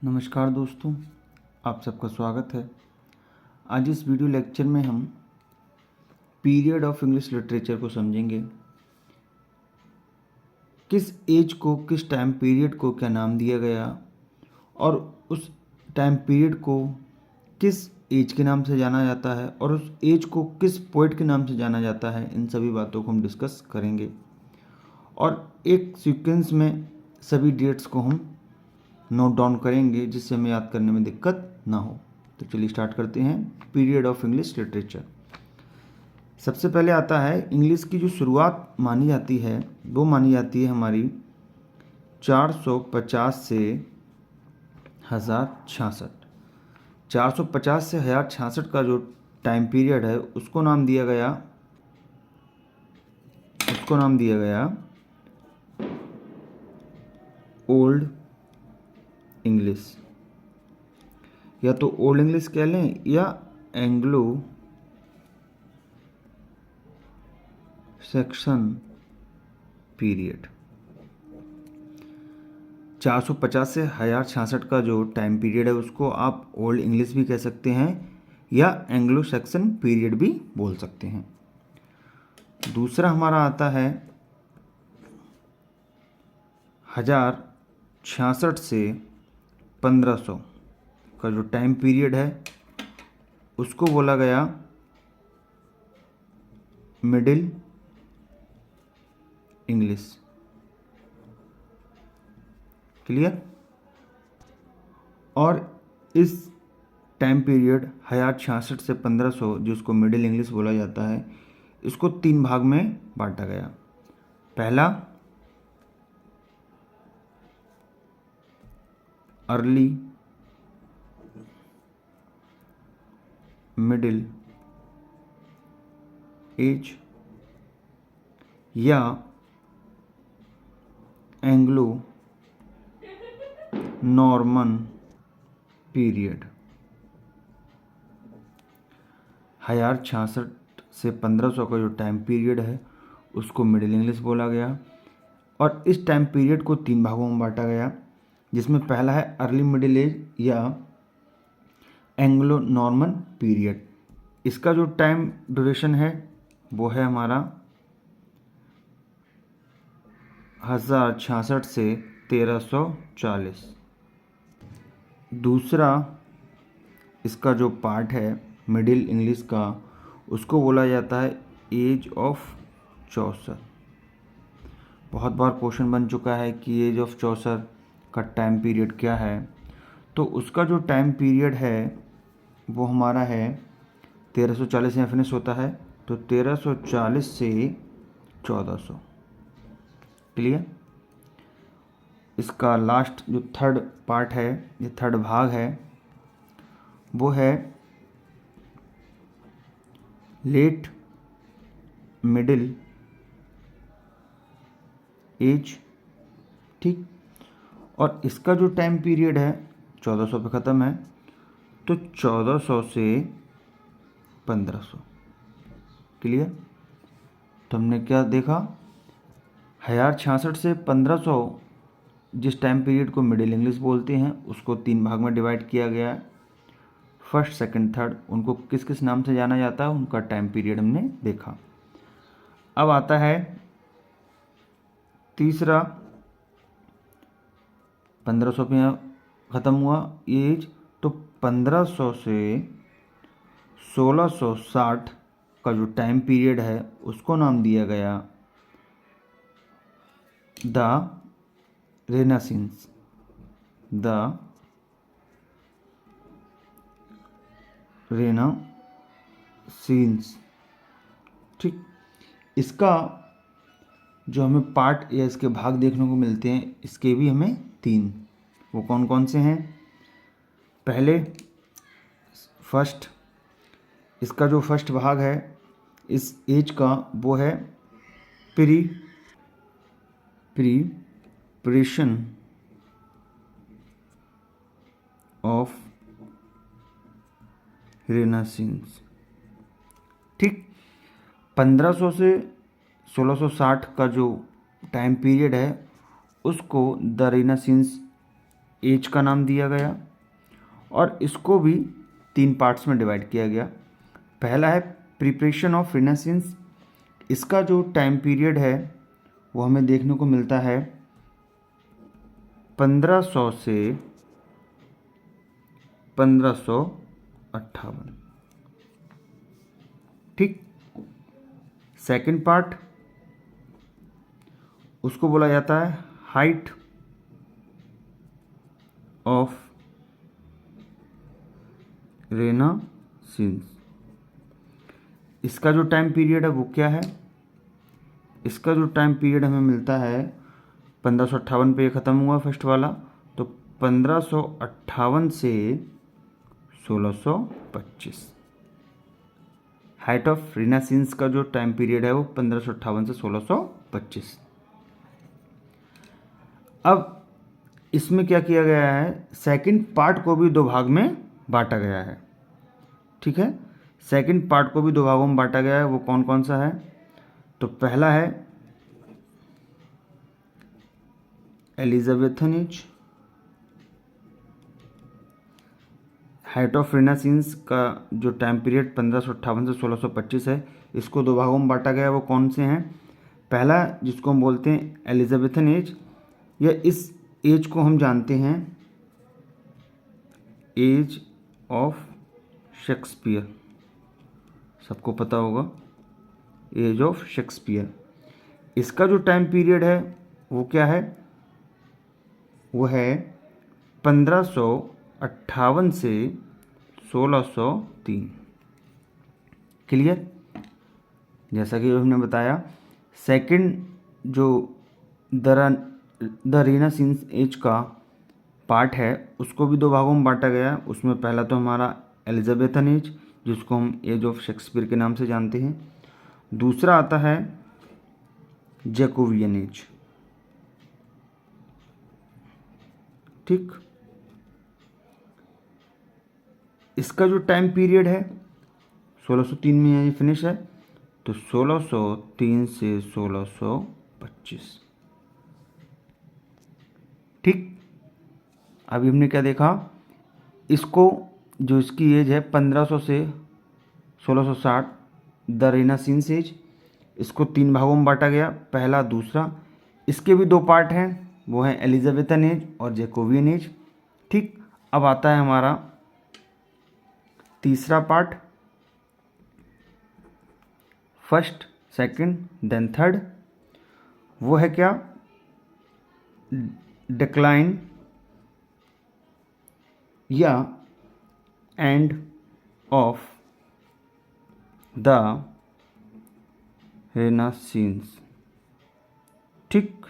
नमस्कार दोस्तों, आप सबका स्वागत है। आज इस वीडियो लेक्चर में हम पीरियड ऑफ इंग्लिश लिटरेचर को समझेंगे। किस एज को, किस टाइम पीरियड को क्या नाम दिया गया और उस टाइम पीरियड को किस एज के नाम से जाना जाता है और उस एज को किस पोइट के नाम से जाना जाता है, इन सभी बातों को हम डिस्कस करेंगे और एक सीक्वेंस में सभी डेट्स को हम नोट डाउन करेंगे जिससे हमें याद करने में दिक्कत ना हो। तो चलिए स्टार्ट करते हैं। Period of English literature. सबसे पहले आता है इंग्लिश की जो शुरुआत मानी जाती है वो मानी जाती है हमारी 450 से 1066। 450 से 1066 का जो टाइम पीरियड है उसको नाम दिया गया ओल्ड इंग्लिश, या तो ओल्ड इंग्लिश कह लें या एंग्लो सेक्शन पीरियड। 450 से 1066 का जो टाइम पीरियड है उसको आप ओल्ड इंग्लिश भी कह सकते हैं या एंग्लो सेक्शन पीरियड भी बोल सकते हैं। दूसरा हमारा आता है 1066 से 1500 का जो टाइम पीरियड है उसको बोला गया मिडिल इंग्लिश। क्लियर? और इस टाइम पीरियड 1066 से 1500 जिसको मिडिल इंग्लिश बोला जाता है, इसको 3 भाग में बांटा गया। पहला अर्ली, मिडिल एज या एंग्लो नॉर्मन पीरियड। 1066 से 1500 का जो टाइम पीरियड है उसको मिडिल इंग्लिश बोला गया और इस टाइम पीरियड को 3 भागों में बांटा गया, जिसमें पहला है अर्ली मिडिल एज या एंग्लो नॉर्मन पीरियड। इसका जो टाइम ड्यूरेशन है वो है हमारा 1066 से 1340। दूसरा इसका जो पार्ट है मिडिल इंग्लिश का उसको बोला जाता है एज ऑफ चौसर। बहुत बार क्वेश्चन बन चुका है कि एज ऑफ चौसर का टाइम पीरियड क्या है, तो उसका जो टाइम पीरियड है वो हमारा है 1340 में फिनिश होता है, तो 1340 से 1400। क्लियर? इसका लास्ट जो थर्ड पार्ट है, ये थर्ड भाग है, वो है लेट मिडिल एज। ठीक? और इसका जो टाइम पीरियड है 1400 पे ख़त्म है, तो 1400 से 1500। क्लियर? तो हमने क्या देखा, 1066 से 1500 जिस टाइम पीरियड को मिडिल इंग्लिश बोलते हैं उसको 3 भाग में डिवाइड किया गया है। फर्स्ट, सेकंड, थर्ड, उनको किस किस नाम से जाना जाता है उनका टाइम पीरियड हमने देखा। अब आता है तीसरा, 1500 पे ख़त्म हुआ एज, तो 1500 से 1660 का जो टाइम पीरियड है उसको नाम दिया गया द रेनासेंस। The Renaissance. ठीक? इसका जो हमें पार्ट या इसके भाग देखने को मिलते हैं, इसके भी हमें 3, वो कौन कौन से हैं? पहले फर्स्ट, इसका जो फर्स्ट भाग है इस एज का वो है प्रिपरेशन ऑफ रेनासेंस। ठीक? 1500 से 1660 का जो टाइम पीरियड है उसको द रेनासेंस एज का नाम दिया गया और इसको भी 3 पार्ट्स में डिवाइड किया गया। पहला है प्रिपरेशन ऑफ रिनेसेंस। इसका जो टाइम पीरियड है वो हमें देखने को मिलता है 1500 से 1558। ठीक। सेकंड पार्ट उसको बोला जाता है हाइट ऑफ रेनासेंस। इसका जो टाइम पीरियड है वो क्या है? इसका जो टाइम पीरियड हमें मिलता है 1558 पे ख़त्म हुआ फर्स्ट वाला, तो 1558 से 1625। हाइट ऑफ रिनासेंस का जो टाइम पीरियड है वो 1558 से 1625। अब इसमें क्या किया गया है, सेकंड पार्ट को भी 2 भाग में बांटा गया है। ठीक है, सेकंड पार्ट को भी 2 भागों में बांटा गया है। वो कौन कौन सा है? तो पहला है एलिजाबेथन एज। हाइट ऑफ रिनासेंस का जो टाइम पीरियड 1558 से 1625 है, इसको 2 भागों में बांटा गया है। वो कौन से हैं? पहला जिसको हम बोलते हैं एलिजाबेथन एज, या इस एज को हम जानते हैं एज ऑफ शेक्सपियर। सबको पता होगा एज ऑफ शेक्सपियर। इसका जो टाइम पीरियड है वो क्या है? वो है 1558 से 1603। क्लियर? जैसा कि हमने बताया, सेकंड जो द रेनासेंस एज का पार्ट है उसको भी 2 भागों में बांटा गया है। उसमें पहला तो हमारा एलिजाबेथन एज, जिसको हम एज ऑफ शेक्सपियर के नाम से जानते हैं। दूसरा आता है जैकोबियन एज। ठीक। इसका जो टाइम पीरियड है 1603 में ये फिनिश है, तो 1603 से 1625। ठीक। अभी हमने क्या देखा, इसको जो इसकी एज है 1500 से 1660, द रेनासेंस एज, इसको 3 भागों में बांटा गया, पहला दूसरा। इसके भी 2 पार्ट हैं, वो हैं एलिजाबेथन एज और जैकोबियन एज। ठीक। अब आता है हमारा तीसरा part, first, second, then third. वो है क्या? डिक्लाइन या एंड ऑफ द रेनासेंस। ठीक।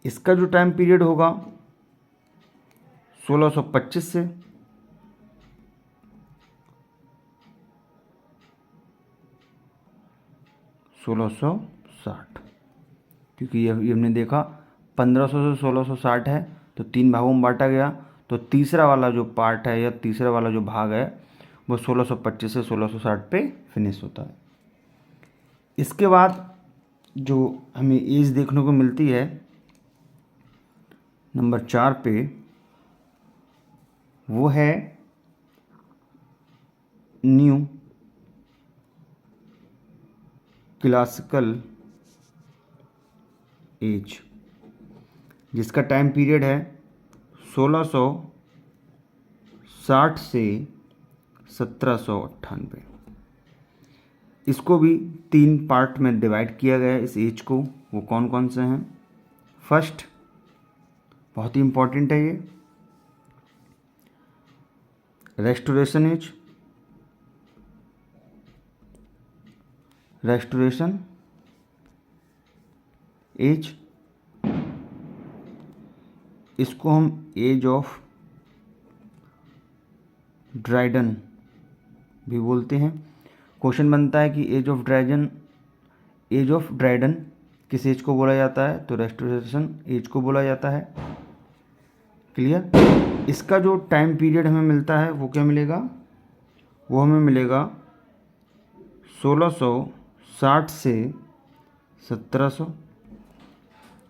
इसका जो टाइम पीरियड होगा 1625 से 1660, क्योंकि ये हमने देखा 1500 से 1660 है, तो 3 भागों में बांटा गया। तो तीसरा वाला जो पार्ट है या तीसरा वाला जो भाग है वो 1625 से 1660 पे फिनिश होता है। इसके बाद जो हमें एज देखने को मिलती है नंबर 4 पे, वो है न्यू क्लासिकल एज, जिसका टाइम पीरियड है 1660 से 1798। इसको भी 3 पार्ट में डिवाइड किया गया है इस एज को। वो कौन कौन से हैं? फर्स्ट, बहुत ही इंपॉर्टेंट है ये, रेस्टोरेशन एज। रेस्टोरेशन एज, इसको हम एज ऑफ ड्राइडन भी बोलते हैं। क्वेश्चन बनता है कि एज ऑफ ड्राइडन किस एज को बोला जाता है? तो रेस्टोरेशन एज को बोला जाता है। क्लियर? इसका जो टाइम पीरियड हमें मिलता है वो क्या मिलेगा? वो हमें मिलेगा 1660 से 1700।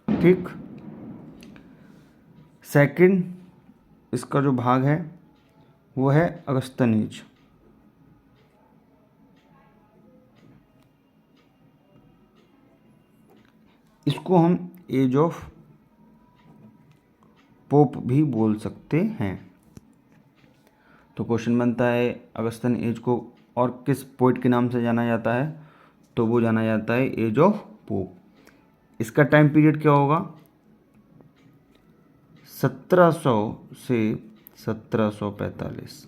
ठीक। सेकंड इसका जो भाग है वो है अगस्त्यन एज। इसको हम एज ऑफ पोप भी बोल सकते हैं। तो क्वेश्चन बनता है अगस्त्यन एज को और किस पोइट के नाम से जाना जाता है, तो वो जाना जाता है एज ऑफ पोप। इसका टाइम पीरियड क्या होगा, 1700 से 1745।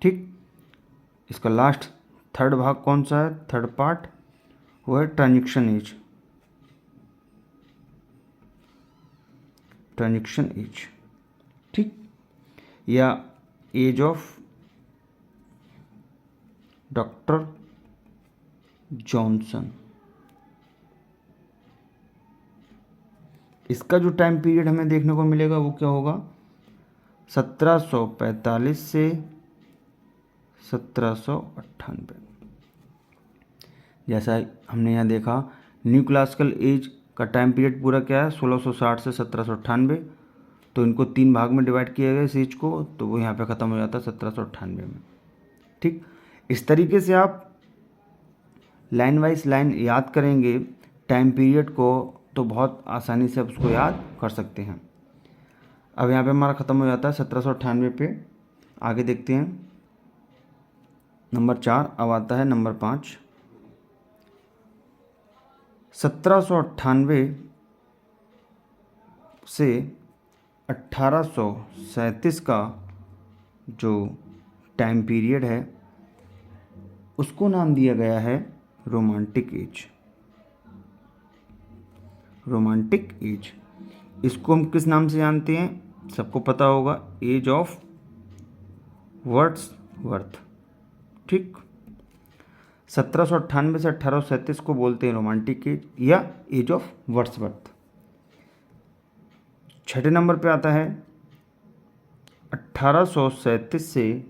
ठीक। इसका लास्ट थर्ड भाग कौन सा है, थर्ड पार्ट, वो है ट्रांजिशन एज। ट्रांजिशन एज, ठीक, या एज ऑफ डॉक्टर जॉनसन। इसका जो टाइम पीरियड हमें देखने को मिलेगा वो क्या होगा, 1745 से 1798। जैसा हमने यहाँ देखा, न्यू क्लासिकल एज का टाइम पीरियड पूरा क्या है, 1660 से 1798। तो इनको 3 भाग में डिवाइड किया गया इस एज को, तो वो यहाँ पे ख़त्म हो जाता है 1798 में। ठीक। इस तरीके से आप लाइन वाइज लाइन याद करेंगे टाइम पीरियड को, तो बहुत आसानी से आप उसको याद कर सकते हैं। अब यहाँ पे हमारा ख़त्म हो जाता है 1798 पे। आगे देखते हैं नंबर 4। अब आता है नंबर 5। 1798 से 1837 का जो टाइम पीरियड है उसको नाम दिया गया है रोमांटिक एज। रोमांटिक एज, इसको हम किस नाम से जानते हैं, सबको पता होगा, एज ऑफ वर्ड्सवर्थ। ठीक। 1798 से 1837 को बोलते हैं रोमांटिक एज या एज ऑफ वर्ड्सवर्थ। छठे नंबर पे आता है 1837 से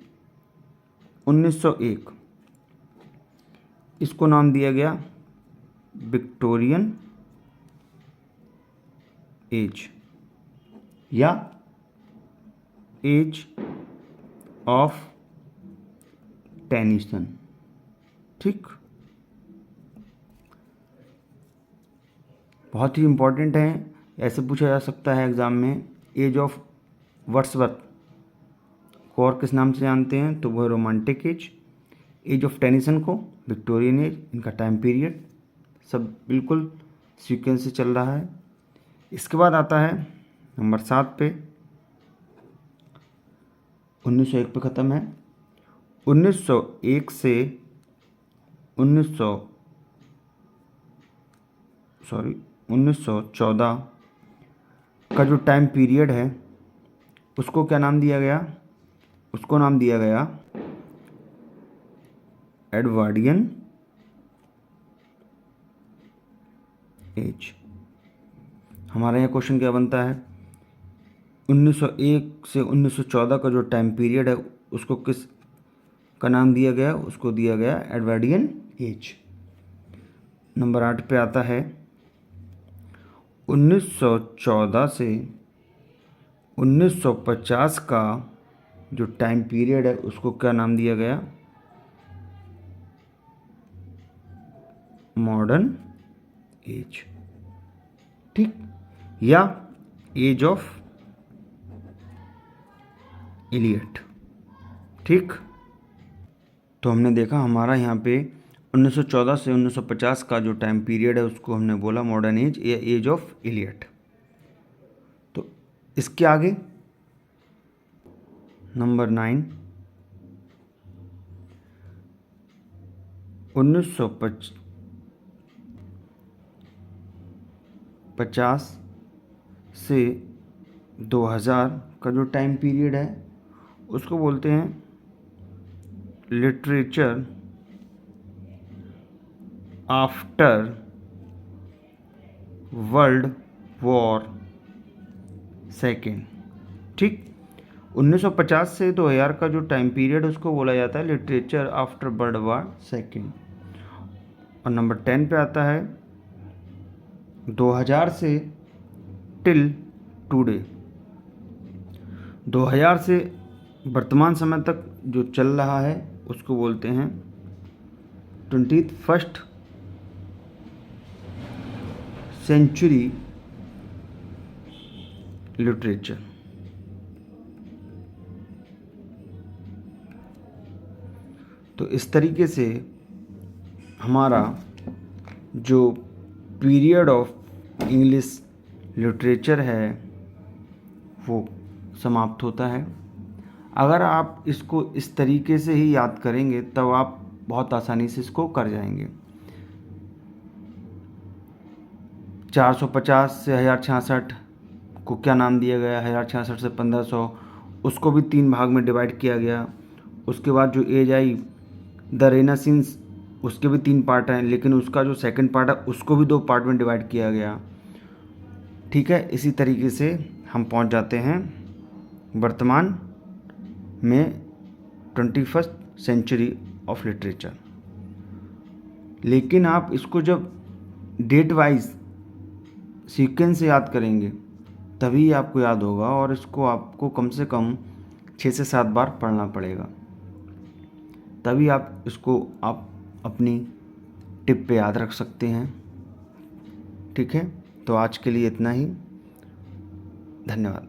1901। इसको नाम दिया गया विक्टोरियन एज या एज ऑफ टेनिसन। ठीक। बहुत ही इम्पोर्टेंट है, ऐसे पूछा जा सकता है एग्ज़ाम में। एज ऑफ वर्ड्सवर्थ को और किस नाम से जानते हैं, तो वो है romantic age. Age of Tennyson को विक्टोरियन एज। इनका टाइम पीरियड सब बिल्कुल सीक्वेंस से चल रहा है। इसके बाद आता है नंबर 7 पे, 1901 पे ख़त्म है। 1901 से 1914 का जो टाइम पीरियड है उसको क्या नाम दिया गया, उसको नाम दिया गया एडवर्डियन एज। हमारे यहाँ क्वेश्चन क्या बनता है, 1901 से 1914 का जो टाइम पीरियड है उसको किस का नाम दिया गया, उसको दिया गया एडवर्डियन एज। नंबर 8 पे आता है 1914 से 1950 का जो टाइम पीरियड है उसको क्या नाम दिया गया, मॉडर्न एज। ठीक, या एज ऑफ इलियट। ठीक। तो हमने देखा हमारा यहाँ पे 1914 से 1950 का जो टाइम पीरियड है उसको हमने बोला मॉडर्न एज या एज ऑफ इलियट। तो इसके आगे नंबर 9, 1950 से 2000 का जो टाइम पीरियड है उसको बोलते हैं literature after world war second. ठीक। 1950 से 2000 का जो टाइम पीरियड उसको बोला जाता है literature after world war second. और नंबर 10 पे आता है 2000 से टिल टुडे। 2000 से वर्तमान समय तक जो चल रहा है उसको बोलते हैं 21st सेंचुरी लिटरेचर। तो इस तरीके से हमारा जो पीरियड ऑफ इंग्लिश लिटरेचर है वो समाप्त होता है। अगर आप इसको इस तरीके से ही याद करेंगे तब आप बहुत आसानी से इसको कर जाएंगे। 450 से 1066 को क्या नाम दिया गया, 1066 से 1500 उसको भी 3 भाग में डिवाइड किया गया। उसके बाद जो एज आई द रेनासिंस, उसके भी 3 पार्ट हैं, लेकिन उसका जो सेकंड पार्ट है उसको भी 2 पार्ट में डिवाइड किया गया। ठीक है, इसी तरीके से हम पहुंच जाते हैं वर्तमान में 21st सेंचुरी ऑफ लिटरेचर। लेकिन आप इसको जब डेट वाइज सीक्वेंस से याद करेंगे तभी आपको याद होगा, और इसको आपको कम से कम 6 से 7 बार पढ़ना पड़ेगा, तभी आप इसको आप अपनी टिप पे याद रख सकते हैं। ठीक है, तो आज के लिए इतना ही। धन्यवाद।